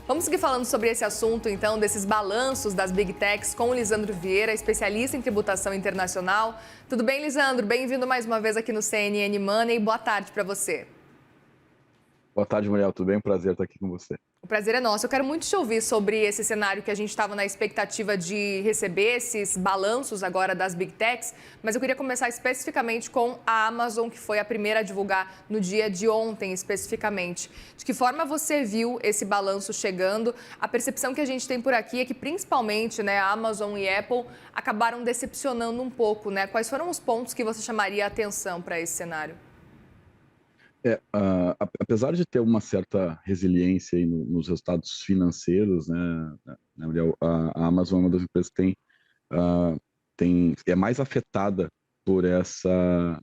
Vamos seguir falando sobre esse assunto, então, desses balanços das Big Techs com o Lisandro Vieira, especialista em tributação internacional. Tudo bem, Lisandro? Bem-vindo mais uma vez aqui no CNN Money. Boa tarde para você. Boa tarde, Muriel. Tudo bem? Prazer estar aqui com você. O prazer é nosso. Eu quero muito te ouvir sobre esse cenário que a gente estava na expectativa de receber esses balanços agora das Big Techs, mas eu queria começar especificamente com a Amazon, que foi a primeira a divulgar no dia de ontem, especificamente. De que forma você viu esse balanço chegando? A percepção que a gente tem por aqui é que, principalmente, a Amazon e Apple acabaram decepcionando um pouco, Quais foram os pontos que você chamaria a atenção para esse cenário? Apesar de ter uma certa resiliência aí nos resultados financeiros, né, Muriel, a Amazon é uma das empresas que é mais afetada por essa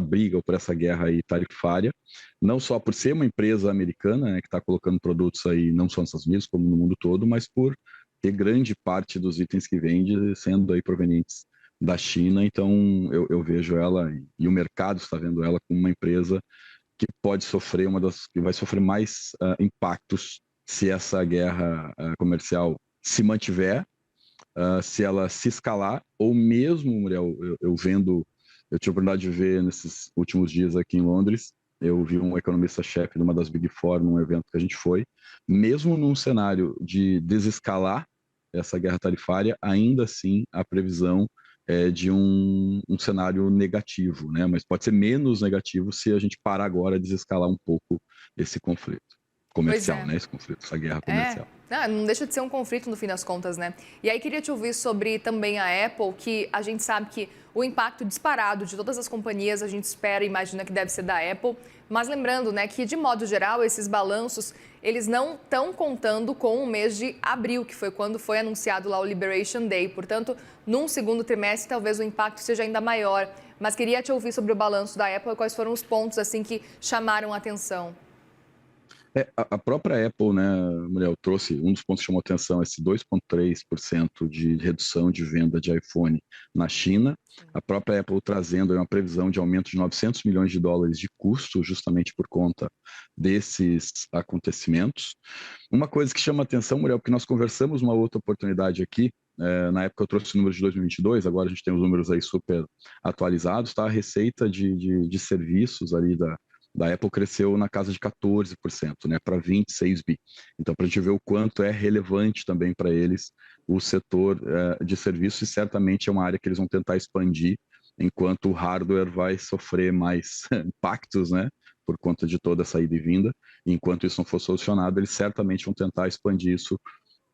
briga ou por essa guerra aí tarifária, não só por ser uma empresa americana, né, que está colocando produtos aí não só nos Estados Unidos, como no mundo todo, mas por ter grande parte dos itens que vende sendo aí provenientes da China. Então eu vejo ela e o mercado está vendo ela como uma empresa que pode sofrer, que vai sofrer mais impactos se essa guerra comercial se mantiver, se ela se escalar, ou mesmo, Muriel, eu tive a oportunidade de ver nesses últimos dias aqui em Londres, eu vi um economista-chefe de uma das Big Four num evento que a gente foi, mesmo num cenário de desescalar essa guerra tarifária, ainda assim a previsão de um cenário negativo, né? Mas pode ser menos negativo se a gente parar agora, desescalar um pouco esse conflito Pois comercial, é. né? Esse conflito, essa guerra comercial. Não deixa de ser um conflito no fim das contas, E aí queria te ouvir sobre também a Apple, que a gente sabe que o impacto disparado de todas as companhias a gente espera e imagina que deve ser da Apple, mas lembrando, que de modo geral esses balanços, eles não estão contando com o mês de abril, que foi quando foi anunciado lá o Liberation Day. Portanto, num segundo trimestre talvez o impacto seja ainda maior. Mas queria te ouvir sobre o balanço da Apple e quais foram os pontos assim que chamaram a atenção. A própria Apple, né, Muriel, trouxe, um dos pontos que chamou atenção, esse 2,3% de redução de venda de iPhone na China. A própria Apple trazendo uma previsão de aumento de 900 milhões de dólares de custo, justamente por conta desses acontecimentos. Uma coisa que chama atenção, Muriel, porque nós conversamos uma outra oportunidade aqui, na época eu trouxe os números de 2022, agora a gente tem os números aí super atualizados, tá? A receita de serviços ali da Apple cresceu na casa de 14%, né, para 26 bi. Então, para a gente ver o quanto é relevante também para eles o setor de serviços, e certamente é uma área que eles vão tentar expandir, enquanto o hardware vai sofrer mais impactos, né, por conta de toda essa ida e vinda. E enquanto isso não for solucionado, eles certamente vão tentar expandir isso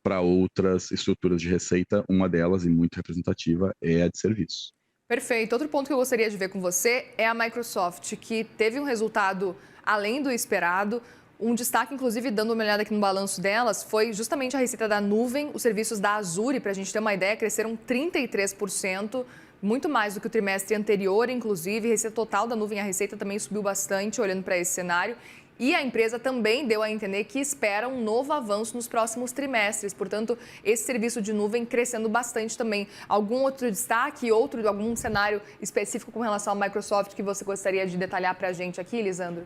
para outras estruturas de receita. Uma delas, e muito representativa, é a de serviços. Perfeito. Outro ponto que eu gostaria de ver com você é a Microsoft, que teve um resultado além do esperado. Um destaque, inclusive, dando uma olhada aqui no balanço delas, foi justamente a receita da nuvem. Os serviços da Azure, para a gente ter uma ideia, cresceram 33%, muito mais do que o trimestre anterior, inclusive. A receita total da nuvem, a receita também subiu bastante, olhando para esse cenário. E a empresa também deu a entender que espera um novo avanço nos próximos trimestres. Portanto, esse serviço de nuvem crescendo bastante também. Algum outro destaque, algum cenário específico com relação à Microsoft que você gostaria de detalhar para a gente aqui, Lisandro?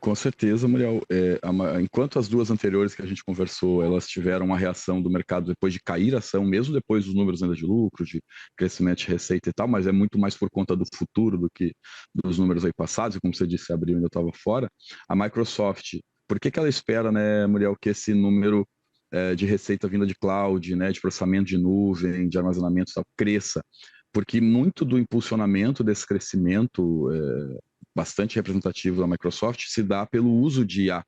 Com certeza, Muriel. Enquanto as duas anteriores que a gente conversou, elas tiveram uma reação do mercado depois de cair a ação, mesmo depois dos números ainda de lucro, de crescimento de receita e tal, mas é muito mais por conta do futuro do que dos números aí passados, e como você disse, abril ainda estava fora. A Microsoft, por que ela espera, né, Muriel, que esse número de receita vinda de cloud, né, de processamento de nuvem, de armazenamento, tal, cresça? Porque muito do impulsionamento desse crescimento bastante representativo da Microsoft se dá pelo uso de IA,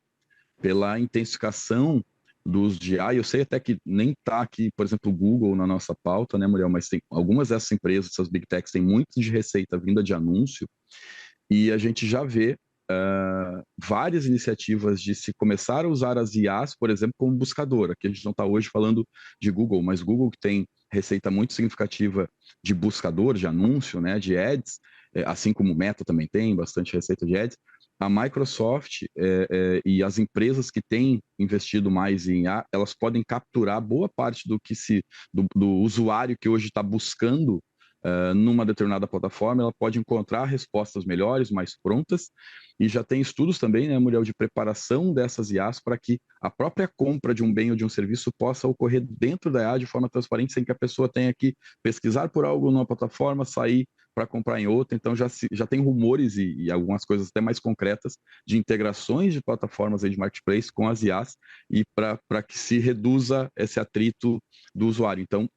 pela intensificação do uso de IA. E eu sei até que nem está aqui, por exemplo, o Google na nossa pauta, né, Muriel? Mas tem algumas dessas empresas, essas Big Techs, têm muito de receita vinda de anúncio, e a gente já vê várias iniciativas de se começar a usar as IAs, por exemplo, como buscador. Aqui a gente não está hoje falando de Google, mas Google que tem receita muito significativa de buscador, de anúncio, né, de ads, assim como o Meta também tem bastante receita de ads. A Microsoft e as empresas que têm investido mais em IA, elas podem capturar boa parte do usuário que hoje está buscando numa determinada plataforma, ela pode encontrar respostas melhores, mais prontas, e já tem estudos também, né, Muriel, de preparação dessas IAs para que a própria compra de um bem ou de um serviço possa ocorrer dentro da IA de forma transparente, sem que a pessoa tenha que pesquisar por algo numa plataforma, sair para comprar em outra. Então já tem rumores e algumas coisas até mais concretas de integrações de plataformas aí de marketplace com as IAs e para que se reduza esse atrito do usuário. Então,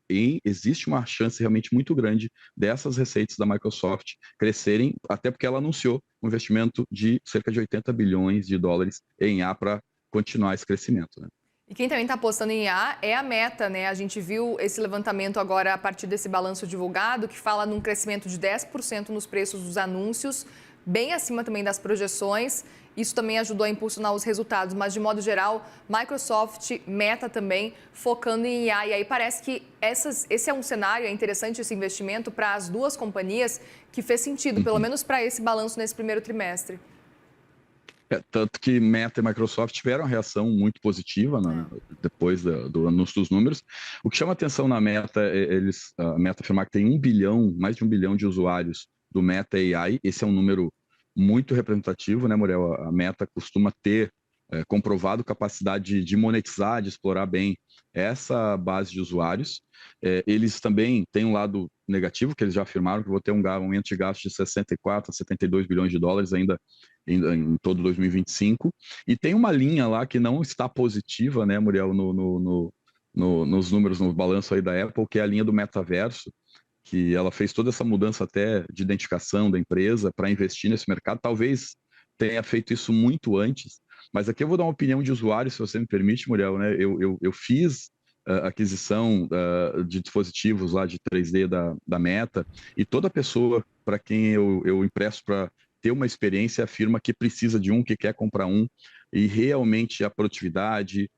existe uma chance realmente muito grande dessas receitas da Microsoft crescerem, até porque ela anunciou um investimento de cerca de 80 bilhões de dólares em IA para continuar esse crescimento, né? E quem também está apostando em IA é a Meta, né? A gente viu esse levantamento agora a partir desse balanço divulgado, que fala num crescimento de 10% nos preços dos anúncios, bem acima também das projeções. Isso também ajudou a impulsionar os resultados, mas de modo geral, Microsoft, Meta também, focando em IA. E aí parece que esse é um cenário, é interessante esse investimento para as duas companhias, que fez sentido, pelo menos para esse balanço nesse primeiro trimestre. Tanto que Meta e Microsoft tiveram uma reação muito positiva, né, depois do anúncio dos números. O que chama atenção na Meta é a Meta afirmar que tem mais de 1 bilhão de usuários do Meta AI. Esse é um número muito representativo, né, Muriel? A Meta costuma ter comprovado capacidade de monetizar, de explorar bem essa base de usuários. Eles também têm um lado negativo, que eles já afirmaram que vão ter um aumento de gastos de 64 a 72 bilhões de dólares ainda em todo 2025. E tem uma linha lá que não está positiva, né, Muriel, nos números, no balanço aí da Apple, que é a linha do metaverso, que ela fez toda essa mudança até de identificação da empresa para investir nesse mercado. Talvez tenha feito isso muito antes, mas aqui eu vou dar uma opinião de usuário, se você me permite, Muriel, né? Eu fiz aquisição de dispositivos lá de 3D da Meta, e toda pessoa para quem eu empresto para ter uma experiência afirma que precisa de um, que quer comprar um, e realmente a produtividade,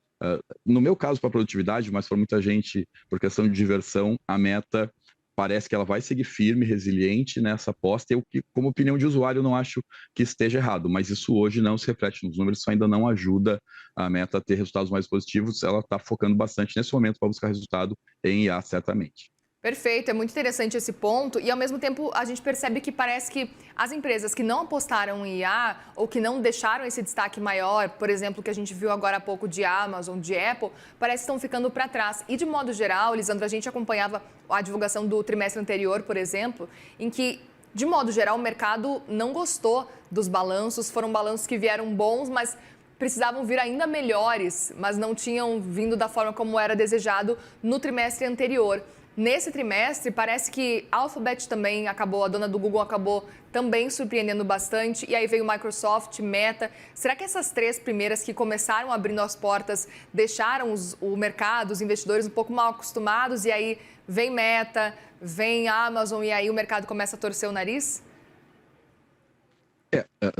no meu caso para produtividade, mas para muita gente por questão de diversão, a Meta parece que ela vai seguir firme, resiliente nessa aposta. Eu, como opinião de usuário, não acho que esteja errado, mas isso hoje não se reflete nos números, isso ainda não ajuda a Meta a ter resultados mais positivos. Ela está focando bastante nesse momento para buscar resultado em IA, certamente. Perfeito, é muito interessante esse ponto e ao mesmo tempo a gente percebe que parece que as empresas que não apostaram em IA ou que não deixaram esse destaque maior, por exemplo, que a gente viu agora há pouco de Amazon, de Apple, parece que estão ficando para trás. E de modo geral, Lisandro, a gente acompanhava a divulgação do trimestre anterior, por exemplo, em que de modo geral o mercado não gostou dos balanços, foram balanços que vieram bons, mas precisavam vir ainda melhores, mas não tinham vindo da forma como era desejado no trimestre anterior. Nesse trimestre, parece que a Alphabet também acabou, a dona do Google acabou também surpreendendo bastante. E aí veio Microsoft, Meta. Será que essas três primeiras que começaram abrindo as portas deixaram o mercado, os investidores um pouco mal acostumados? E aí vem Meta, vem Amazon e aí o mercado começa a torcer o nariz?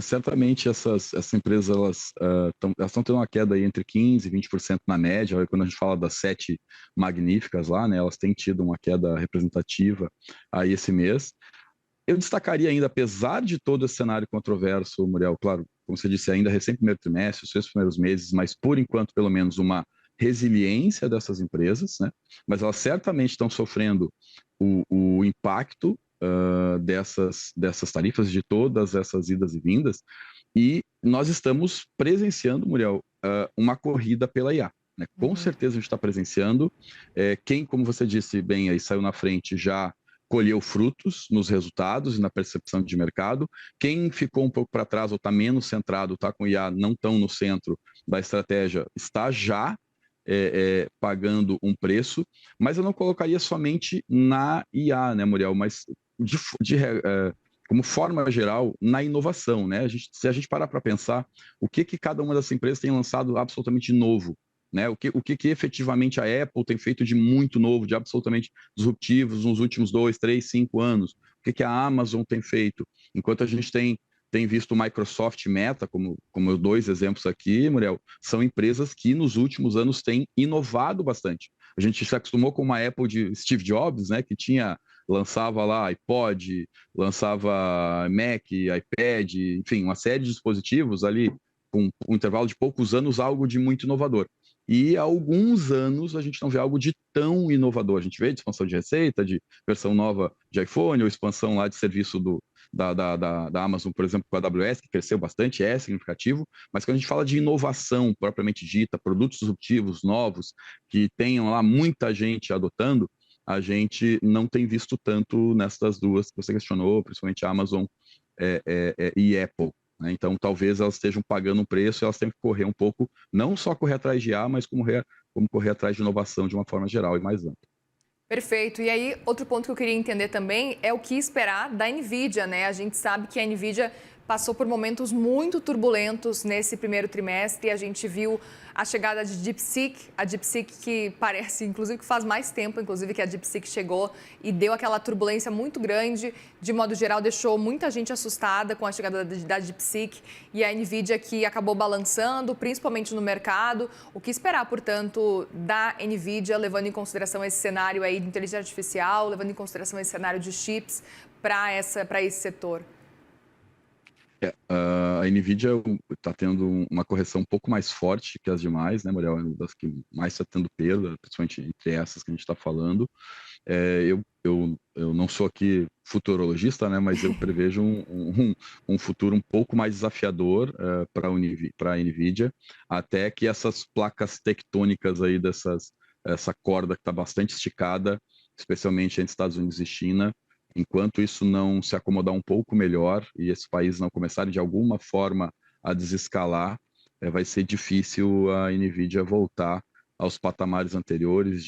Certamente essas empresas elas estão tendo uma queda aí entre 15% e 20% na média. Quando a gente fala das 7 magníficas lá, né, elas têm tido uma queda representativa aí esse mês. Eu destacaria ainda, apesar de todo esse cenário controverso, Muriel, claro, como você disse, ainda recém primeiro trimestre, os seus primeiros meses, mas por enquanto, pelo menos, uma resiliência dessas empresas, né? Mas elas certamente estão sofrendo o impacto dessas tarifas, de todas essas idas e vindas, e nós estamos presenciando, Muriel, uma corrida pela IA. Né? Com certeza a gente está presenciando. Quem, como você disse bem, aí saiu na frente já colheu frutos nos resultados e na percepção de mercado. Quem ficou um pouco para trás ou está menos centrado, está com IA não tão no centro da estratégia, está já pagando um preço, mas eu não colocaria somente na IA, né, Muriel, mas como forma geral, na inovação, né? Se a gente parar para pensar, o que cada uma dessas empresas tem lançado absolutamente novo, né? O que efetivamente a Apple tem feito de muito novo, de absolutamente disruptivos nos últimos 2, 3, 5 anos? O que a Amazon tem feito? Enquanto a gente tem visto Microsoft e Meta, como dois exemplos aqui, Muriel, são empresas que nos últimos anos têm inovado bastante. A gente se acostumou com uma Apple de Steve Jobs, né, que lançava lá iPod, lançava Mac, iPad, enfim, uma série de dispositivos ali com um intervalo de poucos anos, algo de muito inovador. E há alguns anos a gente não vê algo de tão inovador. A gente vê de expansão de receita, de versão nova de iPhone, ou expansão lá de serviço da Amazon, por exemplo, com a AWS, que cresceu bastante, é significativo, mas quando a gente fala de inovação propriamente dita, produtos disruptivos novos, que tenham lá muita gente adotando, a gente não tem visto tanto nessas duas que você questionou, principalmente Amazon e Apple. Né? Então, talvez elas estejam pagando um preço e elas têm que correr um pouco, não só correr atrás de IA, mas como correr atrás de inovação de uma forma geral e mais ampla. Perfeito. E aí, outro ponto que eu queria entender também é o que esperar da NVIDIA, né? A gente sabe que a NVIDIA passou por momentos muito turbulentos nesse primeiro trimestre. A gente viu a chegada de DeepSeek, a DeepSeek que parece, inclusive, que faz mais tempo, inclusive, que a DeepSeek chegou e deu aquela turbulência muito grande. De modo geral, deixou muita gente assustada com a chegada da DeepSeek e a NVIDIA que acabou balançando, principalmente no mercado. O que esperar, portanto, da NVIDIA, levando em consideração esse cenário aí de inteligência artificial, levando em consideração esse cenário de chips para esse setor? A NVIDIA está tendo uma correção um pouco mais forte que as demais, né, Muriel? É uma das que mais está tendo perda, principalmente entre essas que a gente está falando. Eu não sou aqui futurologista, né, mas eu prevejo um futuro um pouco mais desafiador para a NVIDIA, até que essas placas tectônicas aí essa corda que está bastante esticada, especialmente entre Estados Unidos e China, enquanto isso não se acomodar um pouco melhor e esses países não começarem de alguma forma a desescalar, vai ser difícil a NVIDIA voltar aos patamares anteriores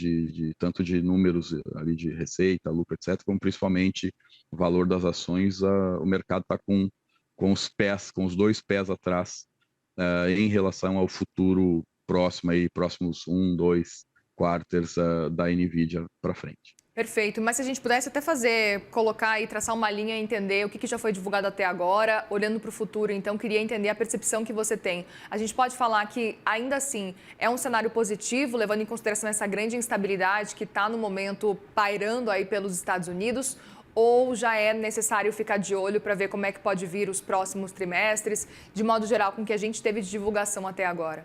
tanto de números ali de receita, lucro, etc., como principalmente o valor das ações. O mercado está com os dois pés atrás em relação ao futuro próximo, aí, próximos 2 quarters da NVIDIA para frente. Perfeito, mas se a gente pudesse até colocar e traçar uma linha e entender o que já foi divulgado até agora, olhando para o futuro, então queria entender a percepção que você tem. A gente pode falar que, ainda assim, é um cenário positivo, levando em consideração essa grande instabilidade que está no momento pairando aí pelos Estados Unidos, ou já é necessário ficar de olho para ver como é que pode vir os próximos trimestres, de modo geral, com o que a gente teve de divulgação até agora?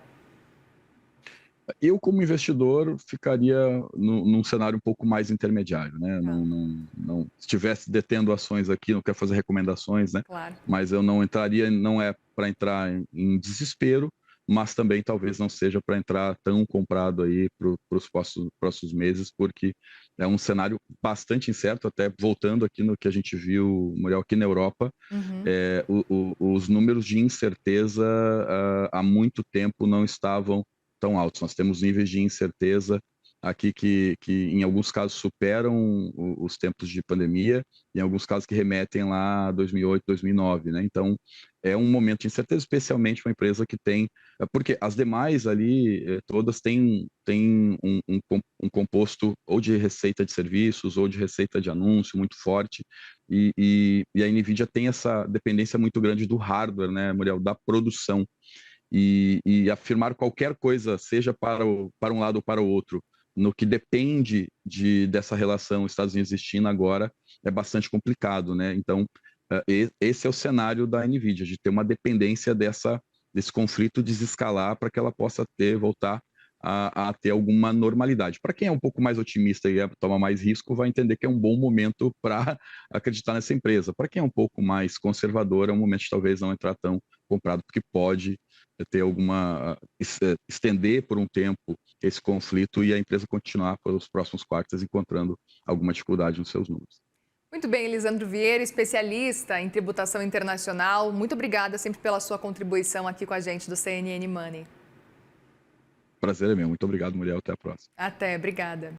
Eu, como investidor, ficaria num cenário um pouco mais intermediário, né? Não, se estivesse detendo ações aqui, não quero fazer recomendações, né? Claro. Mas eu não entraria, não é para entrar em desespero, mas também talvez não seja para entrar tão comprado aí para os próximos meses, porque é um cenário bastante incerto, até voltando aqui no que a gente viu, Muriel, aqui na Europa, os números de incerteza há muito tempo não estavam tão altos. Nós temos níveis de incerteza aqui que em alguns casos superam os tempos de pandemia, em alguns casos que remetem lá a 2008, 2009, né? Então, é um momento de incerteza, especialmente para uma empresa que tem... Porque as demais ali, todas têm um composto ou de receita de serviços ou de receita de anúncio muito forte, e a NVIDIA tem essa dependência muito grande do hardware, né, Muriel, da produção. E afirmar qualquer coisa, seja para um lado ou para o outro, no que depende dessa relação Estados Unidos e China agora, é bastante complicado, né? Então, esse é o cenário da NVIDIA, de ter uma dependência desse conflito desescalar para que ela possa voltar a ter alguma normalidade. Para quem é um pouco mais otimista e toma mais risco, vai entender que é um bom momento para acreditar nessa empresa. Para quem é um pouco mais conservador, é um momento de talvez não entrar tão comprado, porque pode ter estender por um tempo esse conflito e a empresa continuar pelos próximos quartos encontrando alguma dificuldade nos seus números. Muito bem, Lisandro Vieira, especialista em tributação internacional. Muito obrigada sempre pela sua contribuição aqui com a gente do CNN Money. Prazer é meu. Muito obrigado, Muriel. Até a próxima. Até, obrigada.